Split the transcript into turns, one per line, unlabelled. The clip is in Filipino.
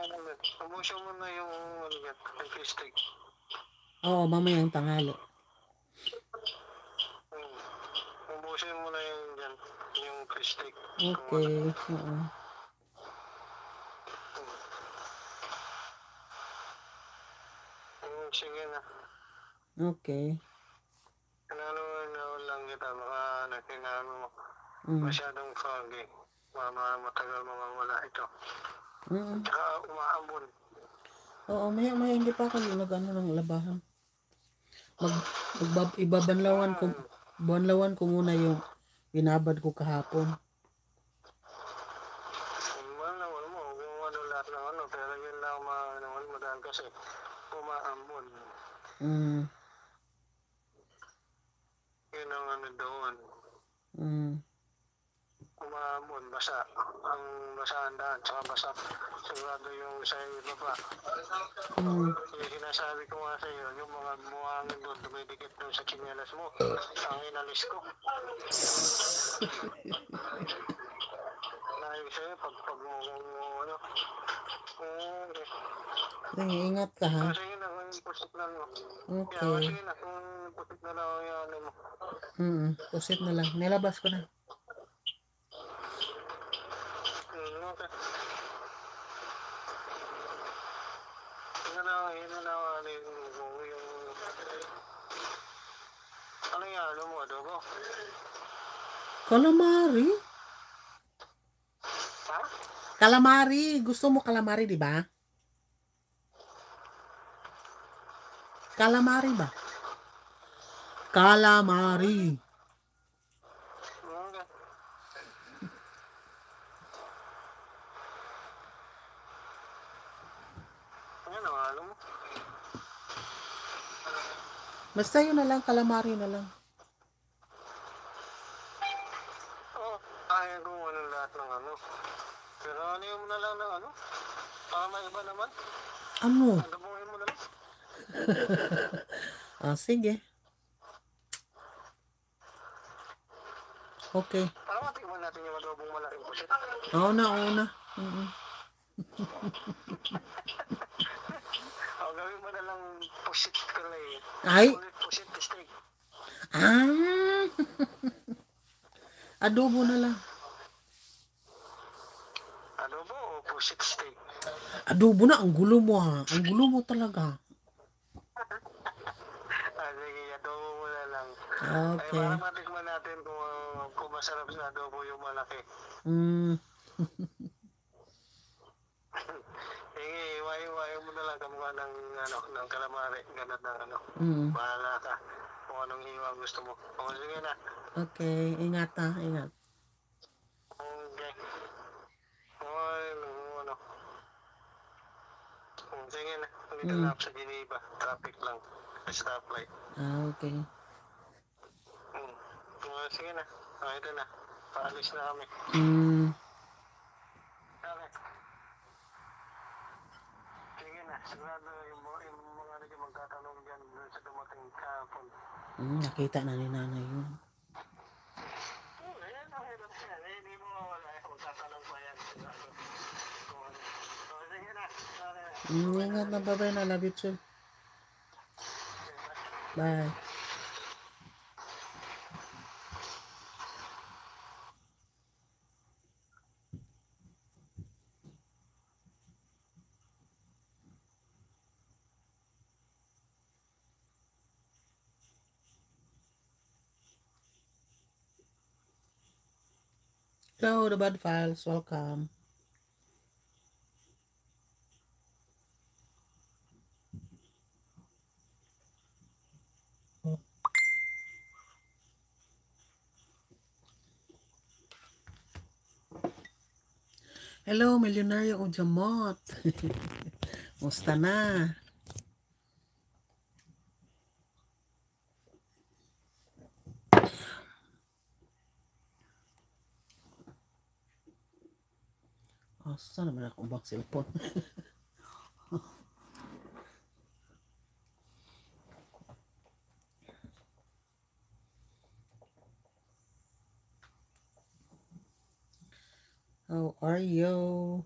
Ubusin mo na yung fish steak.
Oo, mamayang tanghali.
Ubusin mo na yung fish steak.
Okay, oo.
Sige na.
Okay.
Ano lang kita, nakinano mo.
Mm.
Masyadong foggy. Matagal mawawala ito.
Mm.
Tsaka umaambon.
Oo, maya hindi pa ako nag-ano ng labahan. Ibabanlawan ko muna yung binabad ko kahapon.
Banlawan mo, kung lahat ng pero yun lang naman mo dahil kasi umaambon. Yun ang doon. Umaambon, basa. Ang basaan daan, tsaka basa. Sigurado yung sa ibaba. Yung sinasabi ko nga sa iyo, yung mga buhangin doon, dumidikit doon sa chinelas mo. Ang inalis ko. Dahil sa'yo, pag mo,
Sige, ingat ka ha.
Sige na, kung pusit na mo.
Okay.
Sige na, kung pusit na lang yung mo.
Pusit na lang. Nilabas ko na.
Okay. Yun na yung ano yung ano mo, adobo?
Calamari?
Ha?
Calamari. Gusto mo calamari, di ba? Calamari ba? Calamari.
Okay. Ano mo?
Basta yun na lang, calamari na lang.
Oo, kaya ko lahat ng Pero ano mo na lang ng para may iba naman.
Ano?
Adabuhin mo na lang.
Sige. Okay.
Para matikman natin yung adobong malaking pusit.
Oo na.
Gawin mo na lang pusit kalay.
Ay?
Pusit steak.
Adobo na lang.
Adobo o pusit steak?
Adobo na, ang gulo mo ha. Ang gulo mo talaga.
Sige, adobo mo na lang.
Okay.
Ay, para matikman natin kung masarap sa adobo yung malaki. Iwayo mo na lang kamukha ng calamari. Ganun na Bahala ka kung anong hiwa gusto mo. Sige na.
Okay, ingat ha, ingat.
Okay. Sige na. Dito na ako sa Geneva. Traffic lang. Stoplight.
Okay.
Sige na. Ito na. Paalis na kami. Okay. Sige na. Sigurado yung mga magtatanong dyan sa dumating kahapon.
Nakita na ni nanay yun.
Hindi mo mawala. Magtatanong pa yan. Sige na.
Ingat na, bye-bye na. Love you too. Bye. Hello, the bad files. Welcome. Hello, Milyonaryo Ujamot. Musta na? Saan naman ako bang cellphone? How are you?